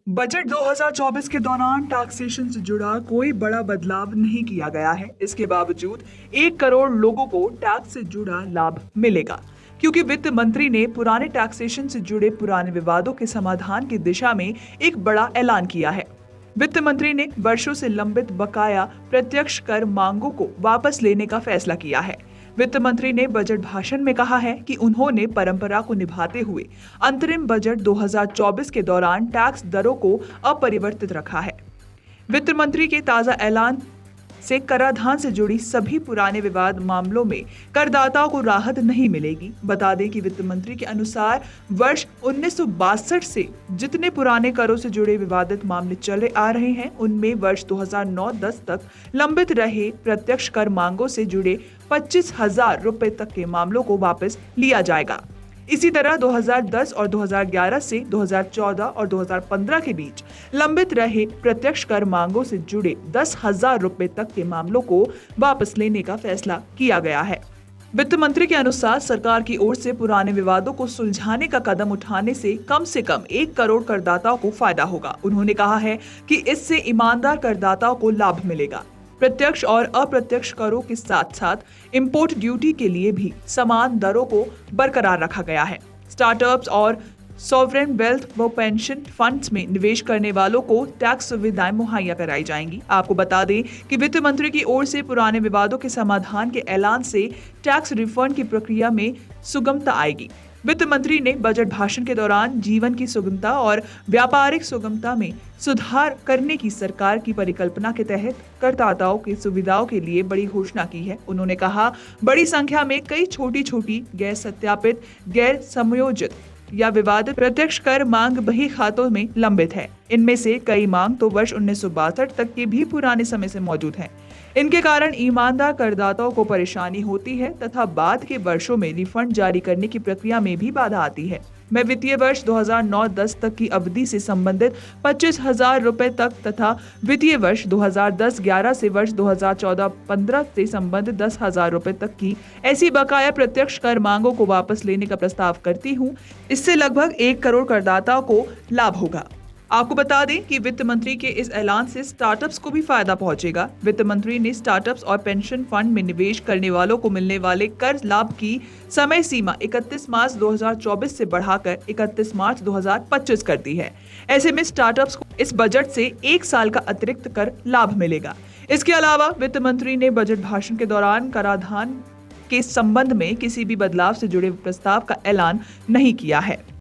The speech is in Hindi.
बजट 2024 के दौरान टैक्सेशन से जुड़ा कोई बड़ा बदलाव नहीं किया गया है। इसके बावजूद 1 करोड़ लोगों को टैक्स से जुड़ा लाभ मिलेगा, क्योंकि वित्त मंत्री ने पुराने टैक्सेशन से जुड़े पुराने विवादों के समाधान की दिशा में एक बड़ा ऐलान किया है। वित्त मंत्री ने वर्षों से लंबित बकाया प्रत्यक्ष कर मांगों को वापस लेने का फैसला किया है। वित्त मंत्री ने बजट भाषण में कहा है कि उन्होंने परंपरा को निभाते हुए अंतरिम बजट 2024 के दौरान टैक्स दरों को अपरिवर्तित रखा है। वित्त मंत्री के ताजा ऐलान से कराधान से जुड़ी सभी पुराने विवाद मामलों में करदाताओं को राहत नहीं मिलेगी। बता दें कि वित्त मंत्री के अनुसार वर्ष 1962 से जितने पुराने करों से जुड़े विवादित मामले चले आ रहे हैं, उनमें वर्ष 2009-10 तक लंबित रहे प्रत्यक्ष कर मांगों से जुड़े 25,000 रुपए तक के मामलों को वापस लिया जाएगा। इसी तरह 2010 और 2011 से 2014 और 2015 के बीच लंबित रहे प्रत्यक्ष कर मांगों से जुड़े 10,000 रुपए तक के मामलों को वापस लेने का फैसला किया गया है। वित्त मंत्री के अनुसार सरकार की ओर से पुराने विवादों को सुलझाने का कदम उठाने से कम 1 करोड़ करदाताओं को फायदा होगा। उन्होंने कहा है कि इससे ईमानदार करदाताओं को लाभ मिलेगा। प्रत्यक्ष और अप्रत्यक्ष करों के साथ साथ इंपोर्ट ड्यूटी के लिए भी समान दरों को बरकरार रखा गया है। स्टार्टअप्स और सॉवरेन वेल्थ व पेंशन फंड्स में निवेश करने वालों को टैक्स सुविधाएं मुहैया कराई जाएंगी। आपको बता दें कि वित्त मंत्री की ओर से पुराने विवादों के समाधान के ऐलान से टैक्स रिफंड की प्रक्रिया में सुगमता आएगी। वित्त मंत्री ने बजट भाषण के दौरान जीवन की सुगमता और व्यापारिक सुगमता में सुधार करने की सरकार की परिकल्पना के तहत करदाताओं की सुविधाओं के लिए बड़ी घोषणा की है। उन्होंने कहा, बड़ी संख्या में कई छोटी गैर सत्यापित, गैर समयोजित या विवादित प्रत्यक्ष कर मांग बही खातों में लंबित है। इनमें से कई मांग तो वर्ष 1962 तक के भी पुराने समय से मौजूद हैं। इनके कारण ईमानदार करदाताओं को परेशानी होती है तथा बाद के वर्षों में रिफंड जारी करने की प्रक्रिया में भी बाधा आती है। मैं वित्तीय वर्ष 2009-10 तक की अवधि से संबंधित 25,000 रुपए तक तथा वित्तीय वर्ष 2010-11 से वर्ष 2014-15 से संबंधित 10,000 रुपए तक की ऐसी बकाया प्रत्यक्ष कर मांगों को वापस लेने का प्रस्ताव करती हूं। इससे लगभग 1 करोड़ करदाताओं को लाभ होगा। आपको बता दें कि वित्त मंत्री के इस ऐलान से स्टार्टअप्स को भी फायदा पहुंचेगा। वित्त मंत्री ने स्टार्टअप्स और पेंशन फंड में निवेश करने वालों को मिलने वाले कर लाभ की समय सीमा 31 मार्च 2024 से बढ़ाकर 31 मार्च 2025 कर दी है। ऐसे में स्टार्टअप्स को इस बजट से 1 साल का अतिरिक्त कर लाभ मिलेगा। इसके अलावा वित्त मंत्री ने बजट भाषण के दौरान कराधान के संबंध में किसी भी बदलाव से जुड़े प्रस्ताव का ऐलान नहीं किया है।